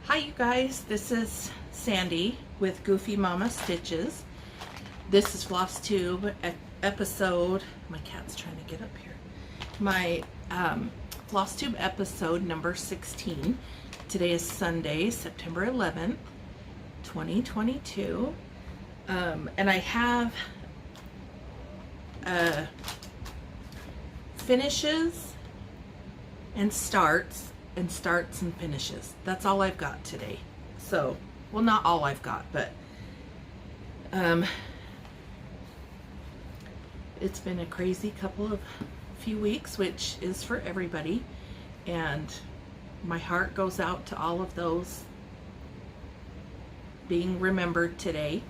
Hi you guys, this is Sandy with Goofy Mama Stitches. This is Flosstube episode, my cat's trying to get up here. My Flosstube episode number 16. Today is Sunday, September 11th, 2022. And I have finishes and starts and finishes. That's all I've got today. So, well, not all I've got, but it's been a crazy few weeks, which is for everybody, and my heart goes out to all of those being remembered today.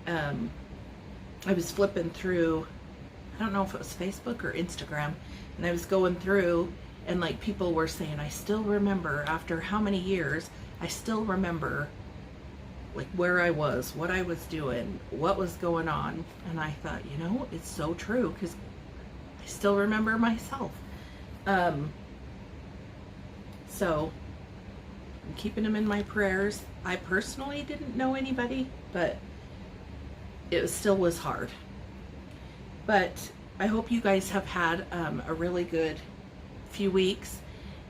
I was flipping through, I don't know if it was Facebook or Instagram, and I was going through, and like people were saying, I still remember after how many years, I still remember like where I was, what I was doing, what was going on. And I thought, you know, it's so true, because I still remember myself. So I'm keeping them in my prayers. I personally didn't know anybody, but it still was hard. But I hope you guys have had a really good few weeks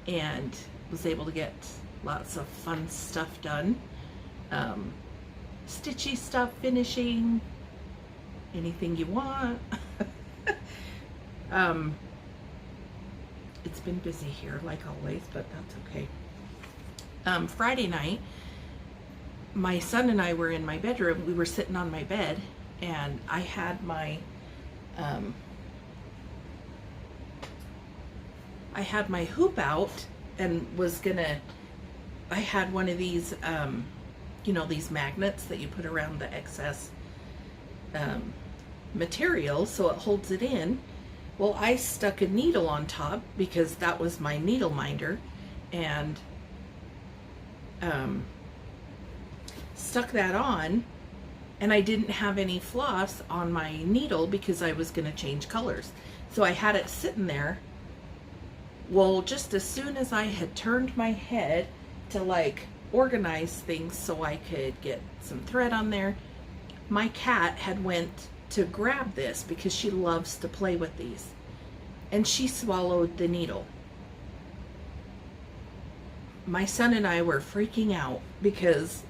and was able to get lots of fun stuff done. Stitchy stuff, finishing, anything you want. It's been busy here like always, but that's okay. Friday night, my son and I were in my bedroom. We were sitting on my bed, and I had my hoop out and was gonna, I had one of these, you know, these magnets that you put around the excess material so it holds it in. Well, I stuck a needle on top because that was my needle minder, and stuck that on, and I didn't have any floss on my needle because I was gonna change colors. So I had it sitting there. Well, just as soon as I had turned my head to like organize things so I could get some thread on there, my cat had went to grab this because she loves to play with these, and she swallowed the needle. My son and I were freaking out because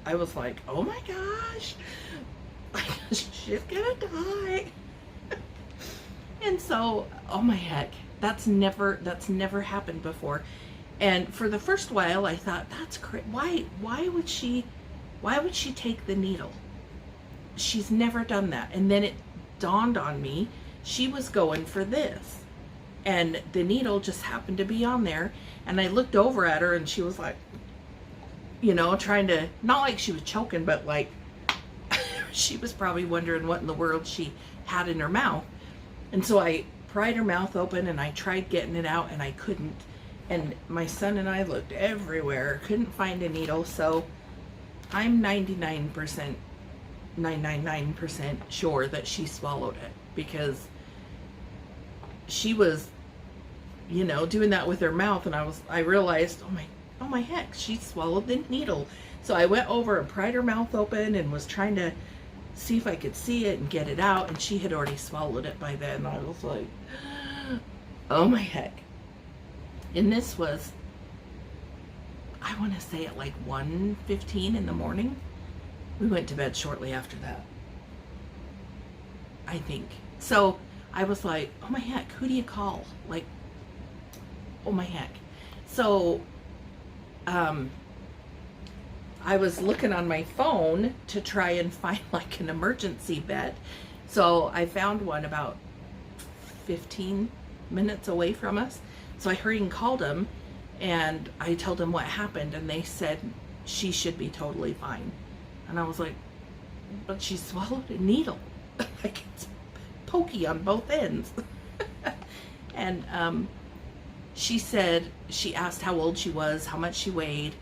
I was like, oh my gosh, she's gonna die. And so, oh my heck, that's never happened before. And for the first while I thought, that's crazy. Why would she take the needle? She's never done that. And then it dawned on me, she was going for this, and the needle just happened to be on there. And I looked over at her, and she was like, you know, trying to, not like she was choking, but like she was probably wondering what in the world she had in her mouth. And so I pried her mouth open, and I tried getting it out, and I couldn't. And my son and I looked everywhere, couldn't find a needle. So I'm 99% sure that she swallowed it, because she was, you know, doing that with her mouth, and I realized, oh my heck, she swallowed the needle. So I went over and pried her mouth open and was trying to see if I could see it and get it out, and she had already swallowed it by then. I was like, oh my heck. And this was, I want to say at like 1:15 in the morning. We went to bed shortly after that, I think. So I was like, oh my heck, who do you call? Like, oh my heck. So I was looking on my phone to try and find like an emergency vet. So I found one about 15 minutes away from us. So I hurried and called them, and I told them what happened, and they said she should be totally fine. And I was like, but she swallowed a needle. Like, it's pokey on both ends. And she said, she asked how old she was, how much she weighed,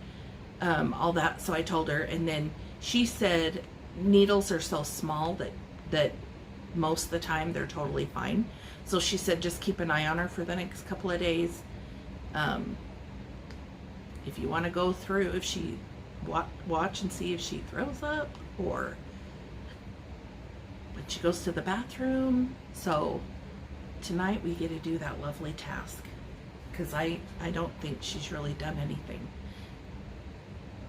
all that. So I told her, and then she said needles are so small that most of the time they're totally fine. So she said just keep an eye on her for the next couple of days. if you want to go through, if she watch and see if she throws up or when she goes to the bathroom. So tonight we get to do that lovely task, because I don't think she's really done anything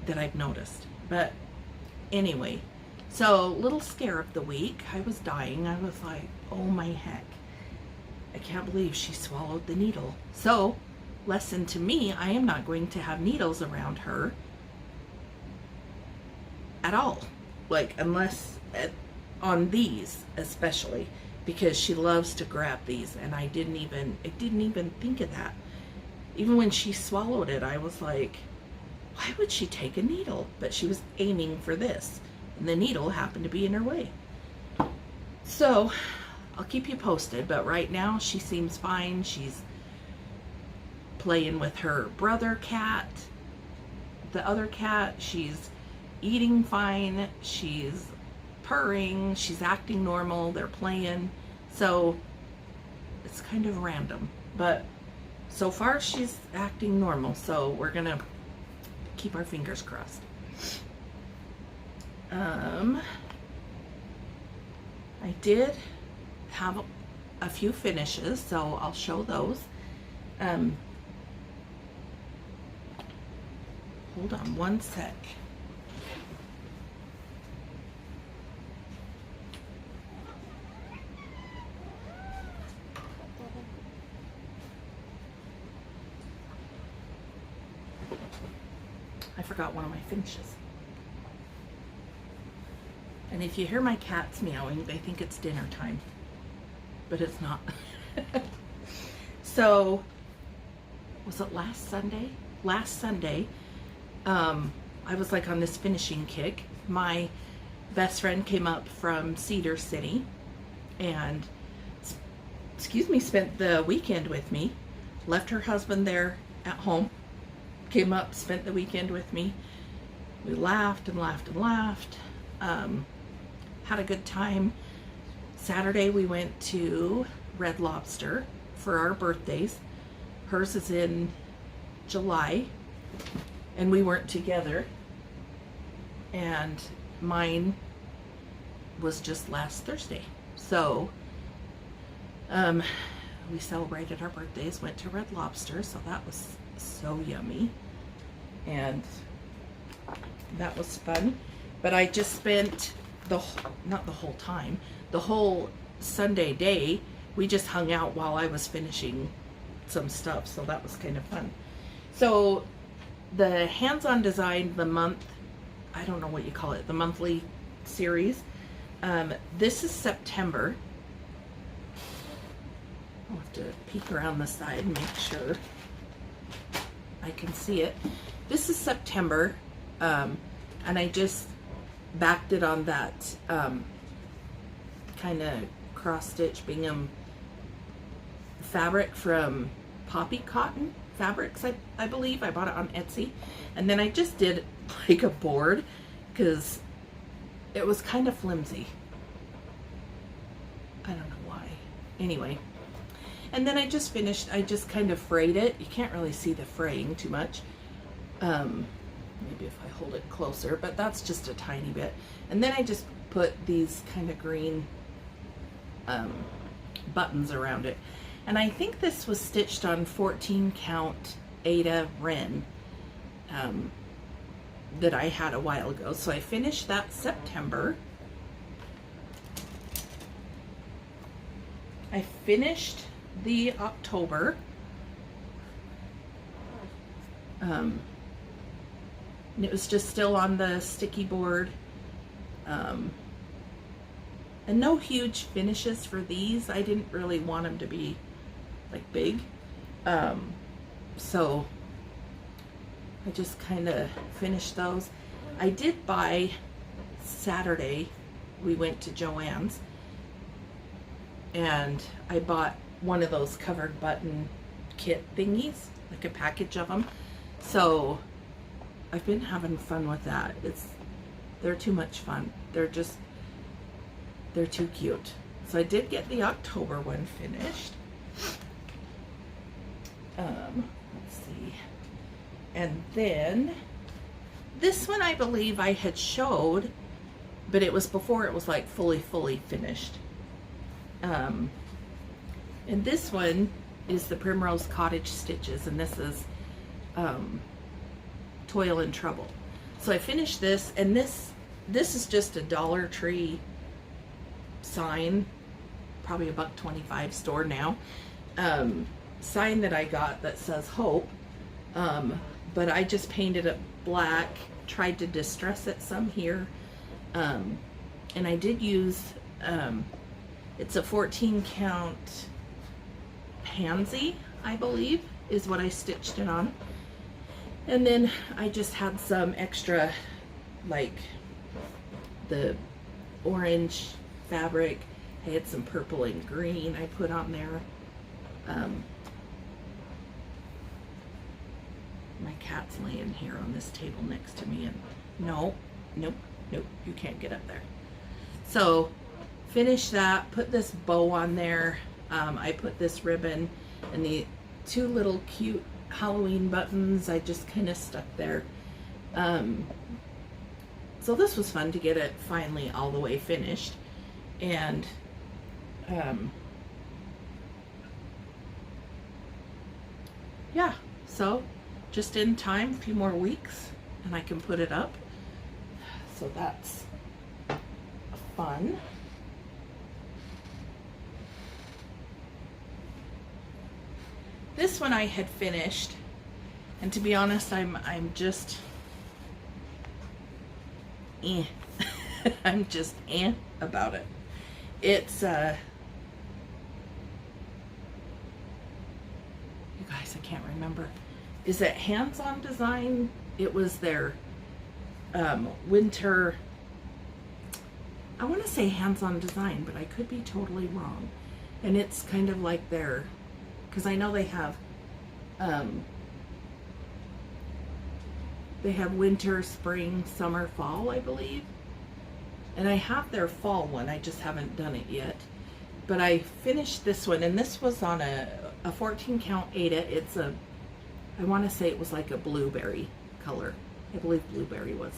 that I've noticed. But anyway, so little scare of the week. I was dying. I was like, oh my heck, I can't believe she swallowed the needle. So lesson to me, I am not going to have needles around her at all, like unless on these especially, because she loves to grab these, and I didn't even think of that. Even when she swallowed it, I was like, why would she take a needle? But she was aiming for this, and the needle happened to be in her way. So I'll keep you posted, but right now she seems fine. She's playing with her brother cat, the other cat. She's eating fine. She's purring. She's acting normal. They're playing. So it's kind of random, but so far she's acting normal. So we're gonna keep our fingers crossed. I did have a few finishes, so I'll show those. Hold on one sec. I forgot one of my finishes. And if you hear my cats meowing, they think it's dinner time, but it's not. So, was it last Sunday? Last Sunday, I was like on this finishing kick. My best friend came up from Cedar City and, spent the weekend with me. Left her husband there at home. Came up, spent the weekend with me. We laughed and laughed and laughed. Had a good time. Saturday we went to Red Lobster for our birthdays. Hers is in July, and we weren't together. And mine was just last Thursday. So we celebrated our birthdays, went to Red Lobster, so that was so yummy, and that was fun. But I just spent not the whole time, the whole Sunday day, we just hung out while I was finishing some stuff, so that was kind of fun. So the hands-on design, the month, I don't know what you call it, the monthly series, this is September. I'll have to peek around the side and make sure I can see it. This is September, and I just backed it on that kind of cross-stitch Bingham fabric from Poppy Cotton Fabrics, I believe. I bought it on Etsy. And then I just did like a board because it was kind of flimsy. I don't know why. Anyway. And then I just finished, I just kind of frayed it. You can't really see the fraying too much. Maybe if I hold it closer, but that's just a tiny bit. And then I just put these kind of green buttons around it. And I think this was stitched on 14 count Ada Wren that I had a while ago. So I finished that September. I finished the October. And it was just still on the sticky board. And no huge finishes for these. I didn't really want them to be like big. So I just kind of finished those. I did buy Saturday, we went to Joann's and I bought one of those covered button kit thingies, like a package of them. So I've been having fun with that. They're too much fun. They're too cute. So I did get the October one finished. Let's see. And then this one I believe I had showed, but it was before it was like fully finished. And this one is the Primrose Cottage Stitches, and this is Toil and Trouble. So I finished this, and this is just a Dollar Tree sign, probably a $1.25 store now, sign that I got that says Hope, but I just painted it black, tried to distress it some here, and I did use, it's a 14 count pansy, I believe, is what I stitched it on. And then I just had some extra, like the orange fabric. I had some purple and green I put on there. My cat's laying here on this table next to me, and nope, you can't get up there. So finish that, put this bow on there. I put this ribbon and the two little cute Halloween buttons I just kind of stuck there. So this was fun to get it finally all the way finished. And yeah, so just in time, a few more weeks and I can put it up. So that's fun. This one I had finished, and to be honest, I'm just I'm just about it. It's you guys, I can't remember. Is it Hands On Design? It was their winter, I want to say Hands On Design, but I could be totally wrong. And it's kind of like their, because I know they have winter, spring, summer, fall, I believe. And I have their fall one, I just haven't done it yet. But I finished this one, and this was on a 14 count Aida. It's a, I want to say it was like a blueberry color. I believe blueberry was.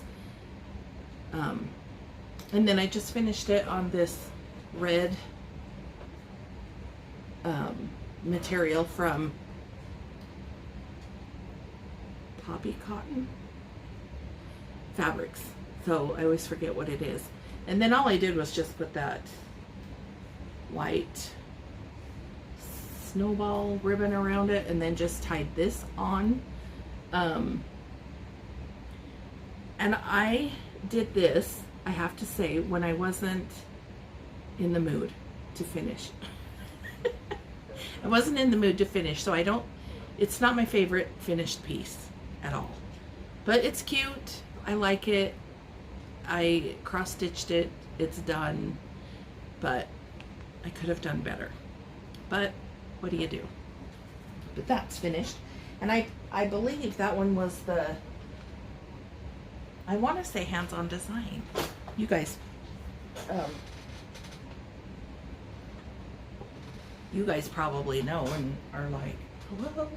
And then I just finished it on this red material from Poppy Cotton Fabrics. So I always forget what it is. And then all I did was just put that white snowball ribbon around it, and then just tied this on. And I did this, I have to say, when I wasn't in the mood to finish. I wasn't in the mood to finish, so I don't, it's not my favorite finished piece at all. But it's cute, I like it. I cross-stitched it, it's done, but I could have done better. But what do you do? But that's finished. And I believe that one was the, I want to say Hands On Design. You guys, you guys probably know and are like, hello?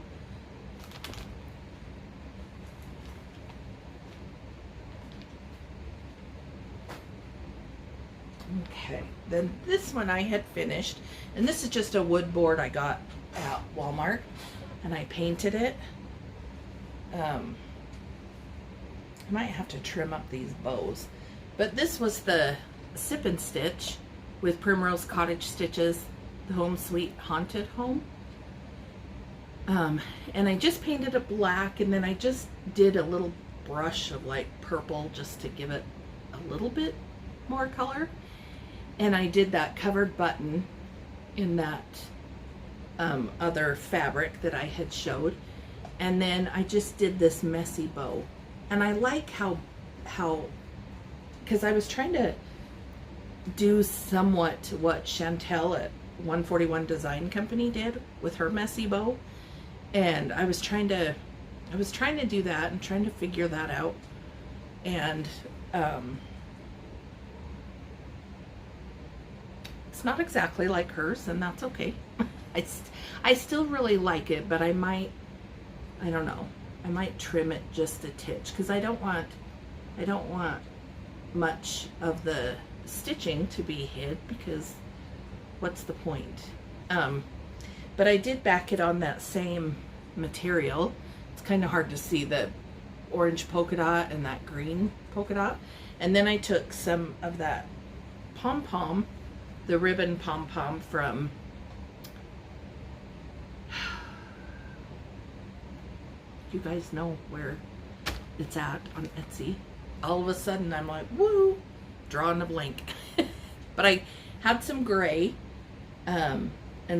Okay, then this one I had finished, and this is just a wood board I got at Walmart, and I painted it. I might have to trim up these bows, but this was the Sip and Stitch with Primrose Cottage Stitches, the Home Sweet Haunted Home. And I just painted it black, and then I just did a little brush of like purple just to give it a little bit more color. And I did that covered button in that other fabric that I had showed. And then I just did this messy bow. And I like how, because I was trying to do somewhat what Chantel at 141 Design Company did with her messy bow. And I was trying to do that and trying to figure that out. And it's not exactly like hers, and that's okay. I still really like it, but I don't know. I might trim it just a titch because I don't want much of the stitching to be hid, because what's the point? But I did back it on that same material. It's kind of hard to see the orange polka dot and that green polka dot. And then I took some of that pom-pom, the ribbon pom-pom from you guys know where it's at on Etsy. All of a sudden I'm like, woo, drawing a blank. But I had some gray, and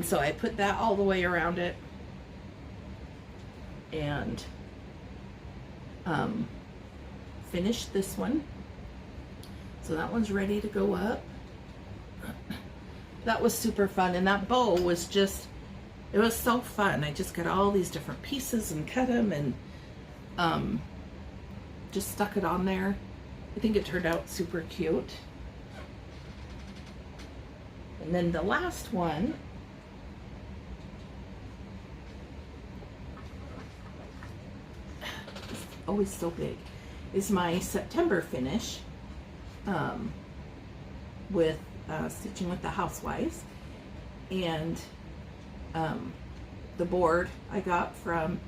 so I put that all the way around it, and finished this one. So that one's ready to go up. That was super fun, and that bow was just, it was so fun. I just got all these different pieces and cut them, and just stuck it on there. I think it turned out super cute. And then the last one, it's always so big, is my September finish with Stitching with the Housewives. And the board I got from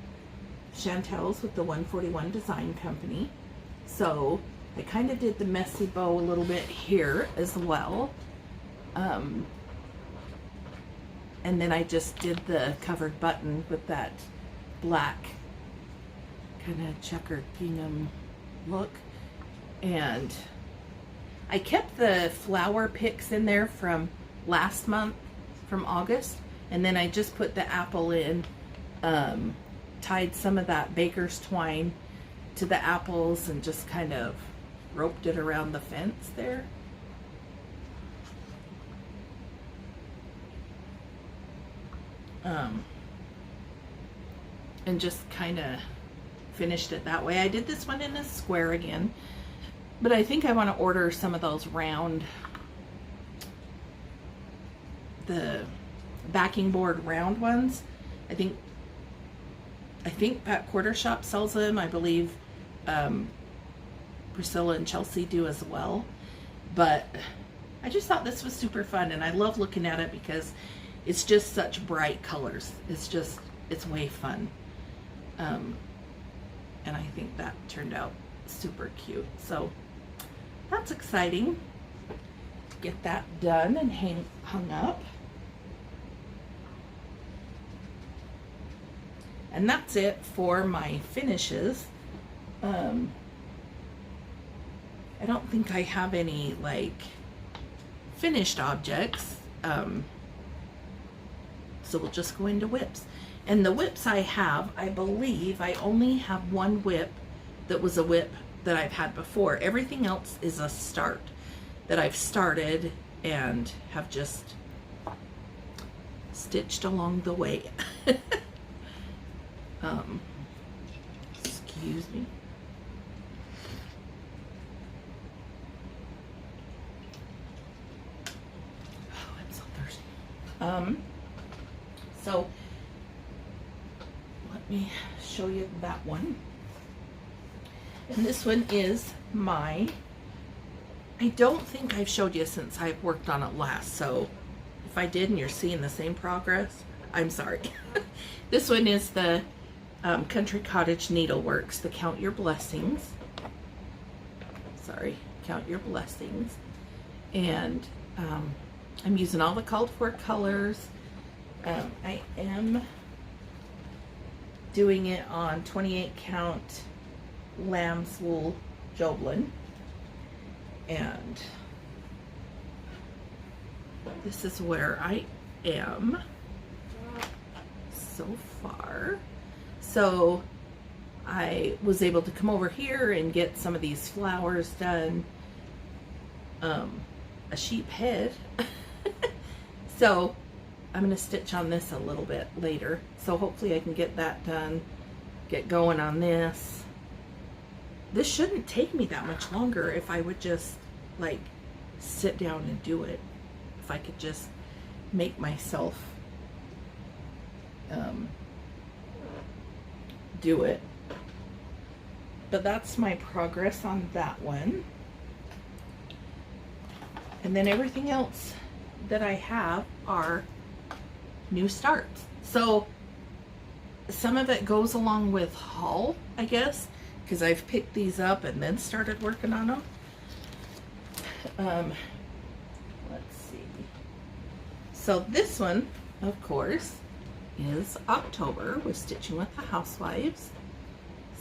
Chantel's with the 141 Design Company. So I kind of did the messy bow a little bit here as well. And then I just did the covered button with that black kind of checkered gingham look. And I kept the flower picks in there from last month, from August. And then I just put the apple in, tied some of that baker's twine to the apples and just kind of roped it around the fence there. And just kind of finished it that way. I did this one in a square again, but I think I want to order some of those round, the backing board round ones. I think Pat Quarter Shop sells them. I believe Priscilla and Chelsea do as well. But I just thought this was super fun, and I love looking at it because it's just such bright colors. It's way fun. And I think that turned out super cute. So that's exciting. Get that done and hung up. And that's it for my finishes. I don't think I have any like finished objects. So we'll just go into whips. And the whips I have, I believe I only have one whip that was a whip that I've had before. Everything else is a start that I've started and have just stitched along the way. Excuse me. Oh, I'm so thirsty. So let me show you that one. And this one is my, I don't think I've showed you since I've worked on it last. So if I did and you're seeing the same progress, I'm sorry. This one is the Country Cottage Needleworks, the Count Your Blessings. Sorry, Count Your Blessings. And I'm using all the called for colors. I am doing it on 28 count lamb's wool Joblin. And this is where I am so far. So I was able to come over here and get some of these flowers done. A sheep head. So I'm going to stitch on this a little bit later. So hopefully I can get that done, get going on this. This shouldn't take me that much longer if I would just like sit down and do it. If I could just make myself do it. but that's my progress on that one. And then everything else that I have are new starts. So some of it goes along with haul, I guess, because I've picked these up and then started working on them. Let's see. So this one, of course, is October with Stitching with the Housewives.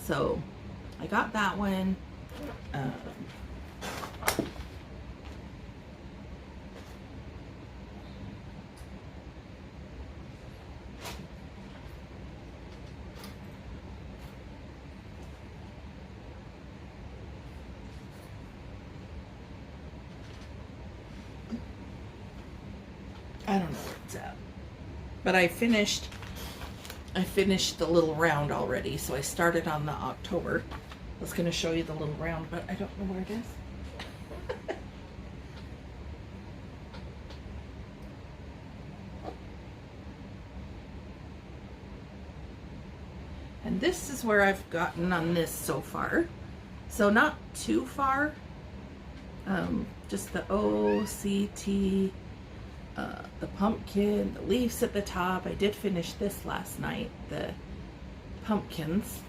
So I got that one. I don't know where it's at, but I finished the little round already, so I started on the October. I was going to show you the little round, but I don't know where it is. And this is where I've gotten on this so far. So not too far. Just the O, C, T, the pumpkin, the leaves at the top. I did finish this last night, the pumpkins.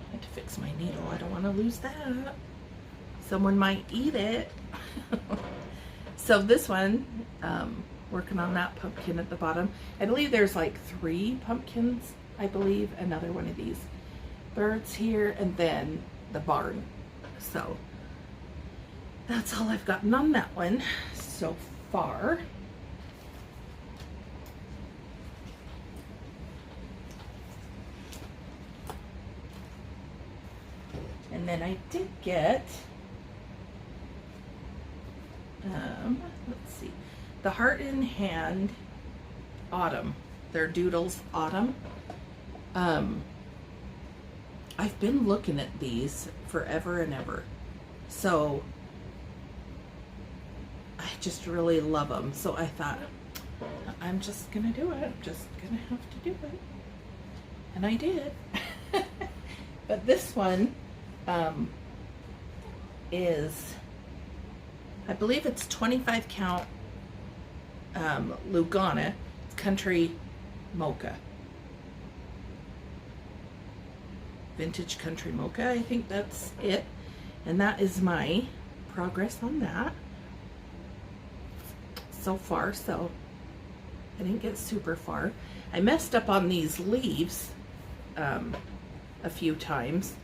I had to fix my needle. I don't want to lose that. Someone might eat it. So this one, working on that pumpkin at the bottom. I believe there's like 3 pumpkins, I believe, another one of these birds here, and then the barn. So that's all I've gotten on that one so far. And then I did get, let's see, the Heart in Hand Autumn. They're Doodles Autumn. I've been looking at these forever and ever. So I just really love them. So I thought, I'm just gonna do it. I'm just gonna have to do it. And I did. But this one is, I believe it's 25 count Lugana. It's country mocha. Vintage country mocha, I think that's it. And that is my progress on that so far. So I didn't get super far. I messed up on these leaves a few times.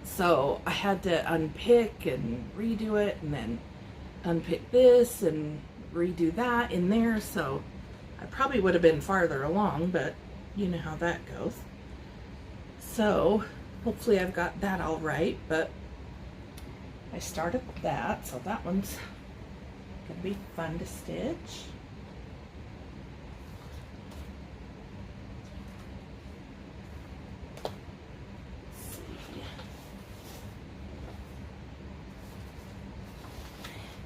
So I had to unpick and redo it, and then unpick this and redo that in there. So I probably would have been farther along, but you know how that goes. So hopefully I've got that all right, but I started that, so that one's gonna be fun to stitch.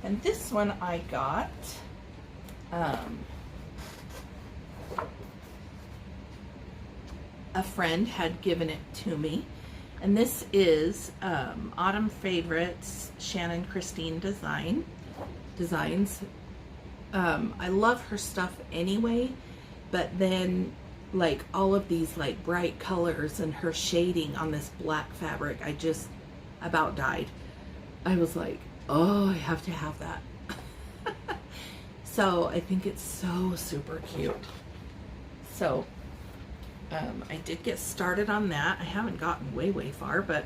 And this one I got a friend had given it to me, and this is Autumn Favorites Shannon Christine Designs. I love her stuff anyway, but then like all of these like bright colors and her shading on this black fabric, I just about died. I was like, oh, I have to have that. So I think it's so super cute. So I did get started on that. I haven't gotten way far, but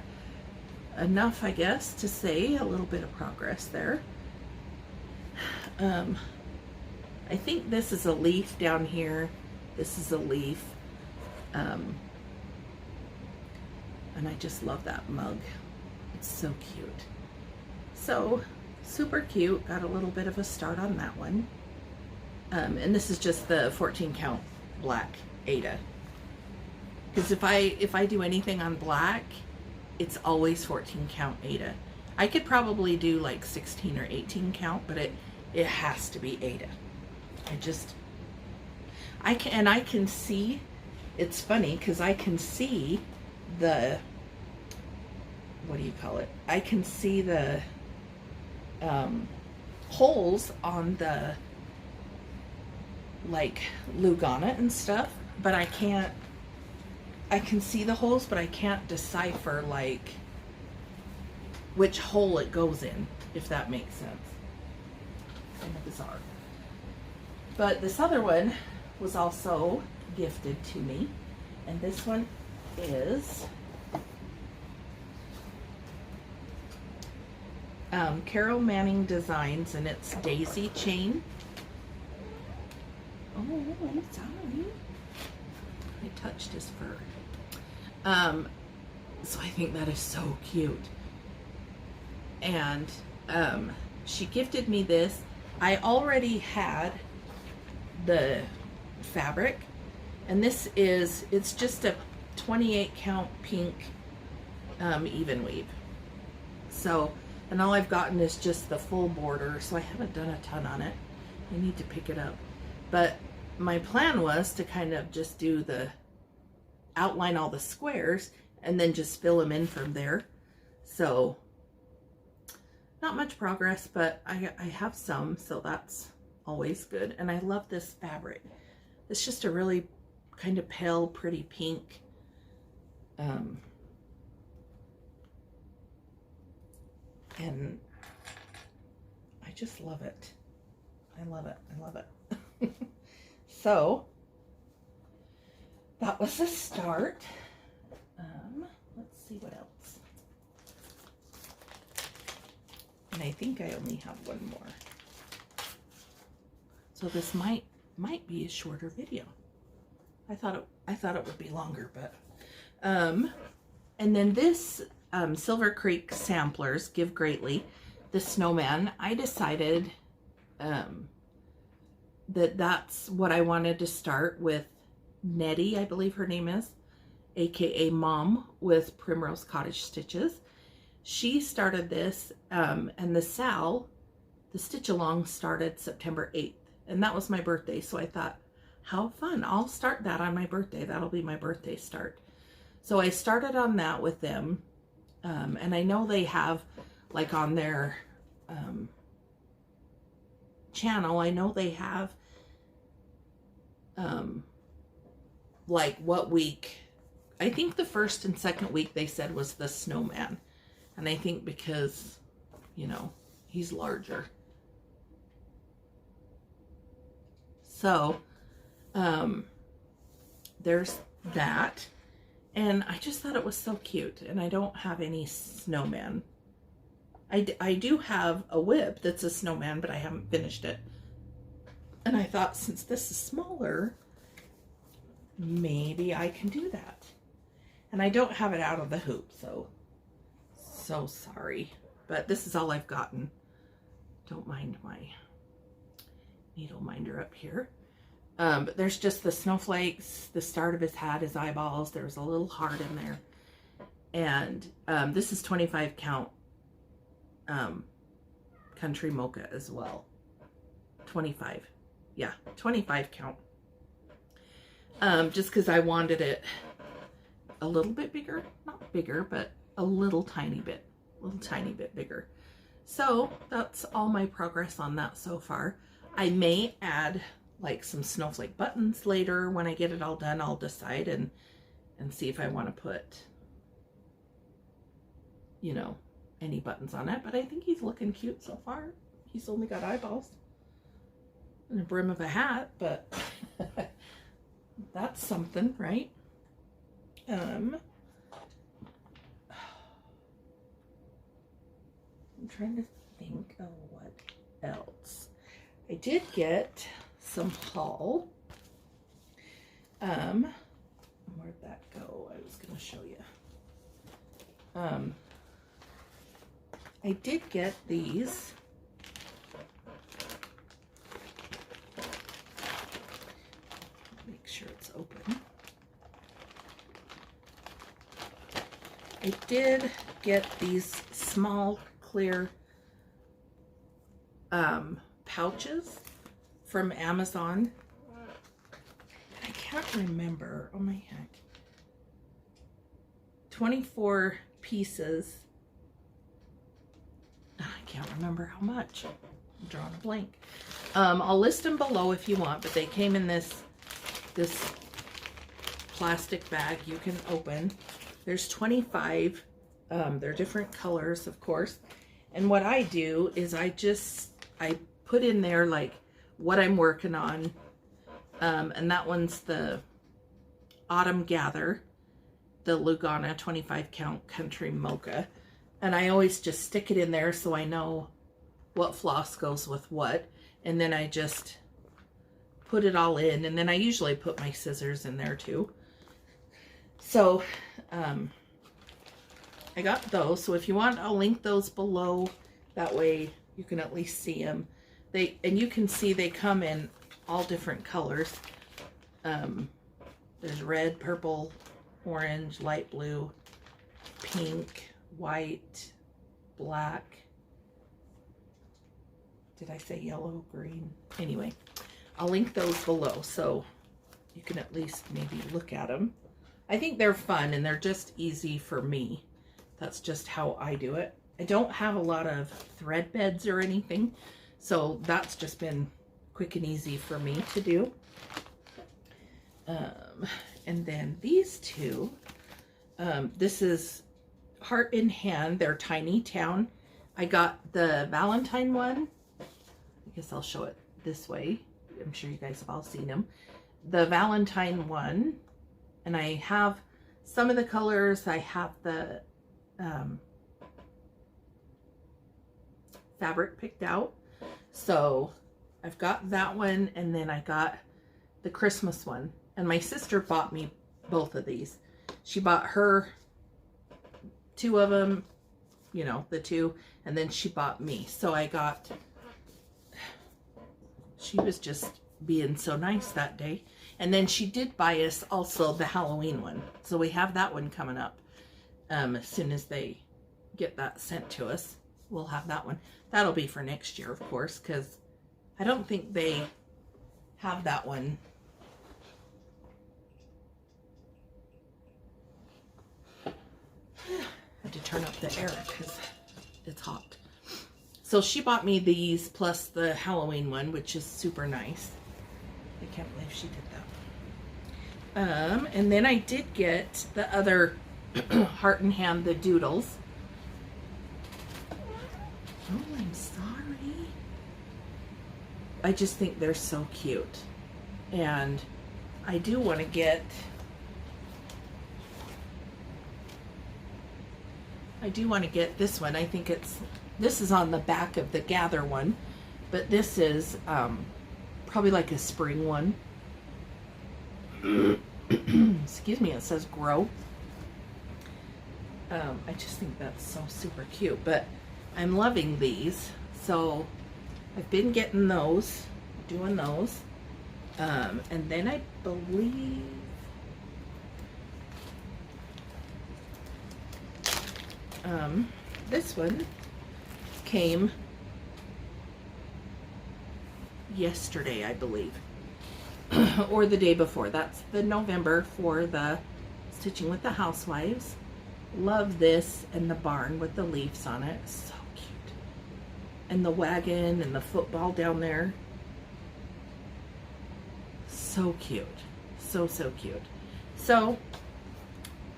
enough, I guess, to say a little bit of progress there. I think this is a leaf down here. This is a leaf. And I just love that mug. It's so cute. So super cute. Got a little bit of a start on that one. And this is just the 14 count black Ada. Because if I do anything on black, it's always 14 count Ada. I could probably do like 16 or 18 count, but it has to be Ada. I can see, it's funny because I can see the, what do you call it? I can see the holes on the like Lugana and stuff, but I can see the holes, but I can't decipher like which hole it goes in, if that makes sense. Kind of bizarre. But this other one was also gifted to me, and this one is Carol Manning Designs, and it's daisy chain. Oh, I'm sorry. I touched his fur. So I think that is so cute. And she gifted me this. I already had the fabric, and this is, it's just a 28 count pink even weave. So, and all I've gotten is just the full border, so I haven't done a ton on it. I need to pick it up. But my plan was to kind of just do the outline all the squares and then just fill them in from there. So not much progress, but I have some, so that's always good. And I love this fabric. It's just a really kind of pale, pretty pink. And I just love it. I love it. I love it. So that was the start. Let's see what else. And I think I only have one more. So this might be a shorter video. I thought it would be longer, but and then this Silver Creek Samplers Give Greatly, the snowman. I decided that's what I wanted to start with. Nettie, I believe her name is, aka Mom with Primrose Cottage Stitches. She started this, and the Stitch Along started September 8th, and that was my birthday. So I thought, how fun, I'll start that on my birthday. That'll be my birthday start. So I started on that with them, and I know they have, like on their channel, I know they have like what week. I think the first and second week they said was the snowman, and I think because, you know, he's larger. So there's that, and I just thought it was so cute. And I don't have any snowman. I do have a whip that's a snowman, but I haven't finished it. And I thought, since this is smaller, maybe I can do that. And I don't have it out of the hoop, so sorry. But this is all I've gotten. Don't mind my needle minder up here. But there's just the snowflakes, the start of his hat, his eyeballs. There's a little heart in there. And this is 25 count Country Mocha as well. 25. Yeah, 25 count. Just because I wanted it a little bit bigger. Not bigger, but a little tiny bit bigger. So that's all my progress on that so far. I may add like some snowflake buttons later. When I get it all done, I'll decide and see if I want to put, you know, any buttons on it. But I think he's looking cute so far. He's only got eyeballs and a brim of a hat, but that's something, right? I'm trying to think of what else. I did get some haul. Where'd that go? I was gonna show you. I did get these. Make sure it's open. I did get these small clear pouches from Amazon. I can't remember. Oh my heck. 24 pieces. I can't remember how much. I'm drawing a blank. I'll list them below if you want, but they came in this plastic bag you can open. There's 25. They're different colors, of course. And what I do is I put in there like what I'm working on. And that one's the Autumn Gather, the Lugana 25 count country mocha. And I always just stick it in there so I know what floss goes with what. And then I just put it all in. And then I usually put my scissors in there too. So, I got those. So if you want, I'll link those below. That way you can at least see them. And you can see they come in all different colors. There's red, purple, orange, light blue, pink, white, black. Did I say yellow, green? Anyway, I'll link those below so you can at least maybe look at them. I think they're fun and they're just easy for me. That's just how I do it. I don't have a lot of thread beds or anything, so that's just been quick and easy for me to do. And then these two, this is Heart in Hand. They're Tiny Town. I got the Valentine one. I guess I'll show it this way. I'm sure you guys have all seen them. The Valentine one, and I have some of the colors. I have the fabric picked out. So I've got that one, and then I got the Christmas one. And my sister bought me both of these. She bought her 2 of them, you know, the 2, and then she bought me. So I got, she was just being so nice that day. And then she did buy us also the Halloween one. So we have that one coming up. As soon as they get that sent to us, we'll have that one. That'll be for next year, of course, because I don't think they have that one. Had to turn up the air because it's hot. So she bought me these plus the Halloween one, which is super nice. I can't believe she did that. And then I did get the other Heart in Hand, the Doodles. Oh, I'm sorry. I just think they're so cute. And I do want to get, this one. I think this is on the back of the Gather one, but this is probably like a spring one. Excuse me, it says Grow. I just think that's so super cute, but I'm loving these. So I've been getting those, doing those. And then I believe this one came yesterday, I believe, or the day before. That's the November for the Stitching with the Housewives. Love this, and the barn with the leaves on it. So cute. And the wagon and the football down there. So cute. So cute. So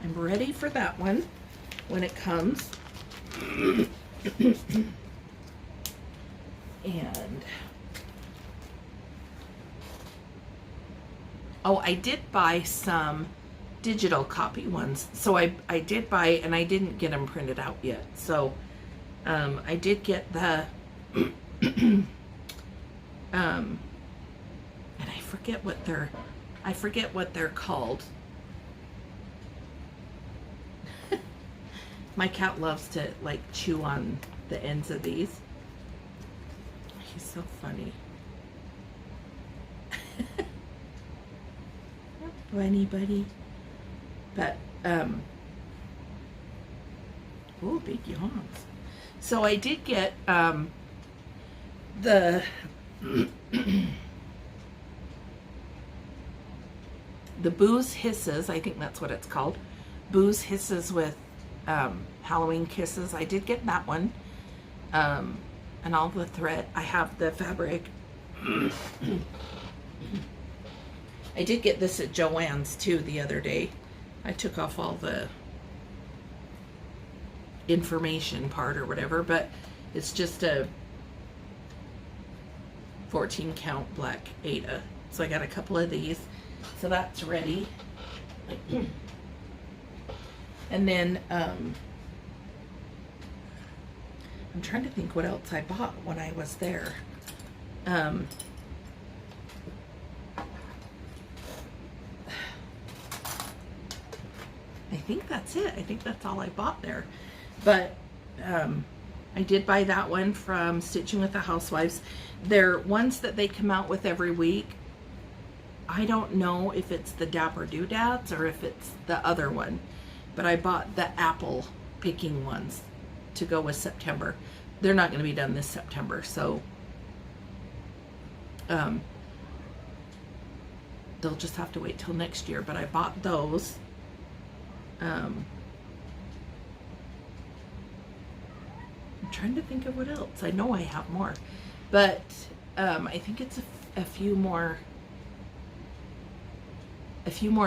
I'm ready for that one when it comes. And oh, I did buy some digital copy ones. So I did buy, and I didn't get them printed out yet. So I did get the and I forget what they're called. My cat loves to like chew on the ends of these. He's so funny. Bunny buddy. But oh, big yawns. So I did get the the Booze Hisses, I think that's what it's called. Booze Hisses with Halloween Kisses. I did get that one. And all the thread. I have the fabric. I did get this at Joann's too the other day. I took off all the information part or whatever, but it's just a 14 count black Aida. So I got a couple of these. So that's ready. And then I'm trying to think what else I bought when I was there. I think that's it. I think that's all I bought there. But I did buy that one from Stitching with the Housewives. They're ones that they come out with every week. I don't know if it's the Dapper Doodads or if it's the other one. But I bought the apple picking ones to go with September. They're not going to be done this September, so they'll just have to wait till next year. But I bought those. I'm trying to think of what else. I know I have more, but I think it's a few more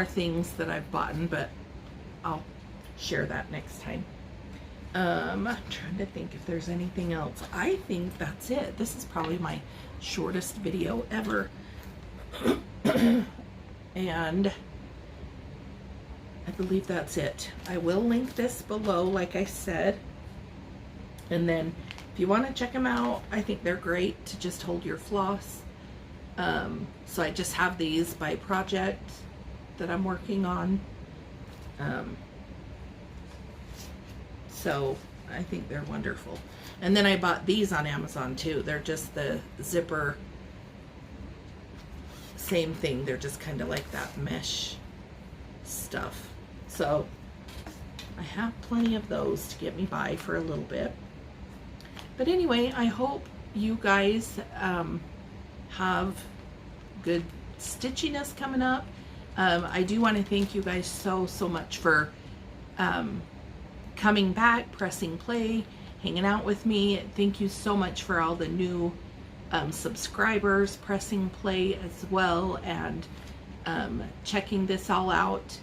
things that I've bought, but I'll share that next time. I'm trying to think if there's anything else. I think that's it. This is probably my shortest video ever. And I believe that's it. I will link this below, like I said. And then if you want to check them out, I think they're great to just hold your floss. So I just have these by project that I'm working on. So I think they're wonderful. And then I bought these on Amazon too. They're just the zipper, same thing. They're just kind of like that mesh stuff. So I have plenty of those to get me by for a little bit. But anyway, I hope you guys have good stitchiness coming up. I do want to thank you guys so much for coming back, pressing play, hanging out with me. Thank you so much for all the new subscribers pressing play as well, and checking this all out.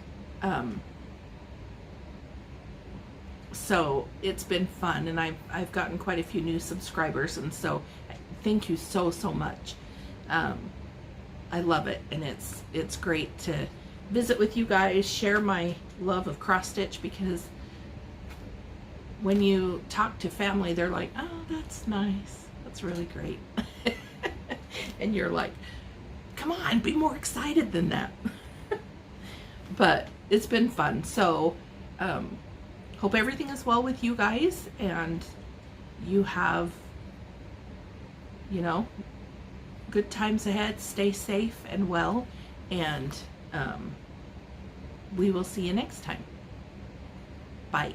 So it's been fun, and I've gotten quite a few new subscribers, and so thank you so much. I love it, and it's great to visit with you guys, share my love of cross stitch, because when you talk to family, they're like, oh, that's nice, that's really great. And you're like, come on, be more excited than that. But it's been fun. So hope everything is well with you guys, and you have, you know, good times ahead. Stay safe and well, and we will see you next time. Bye.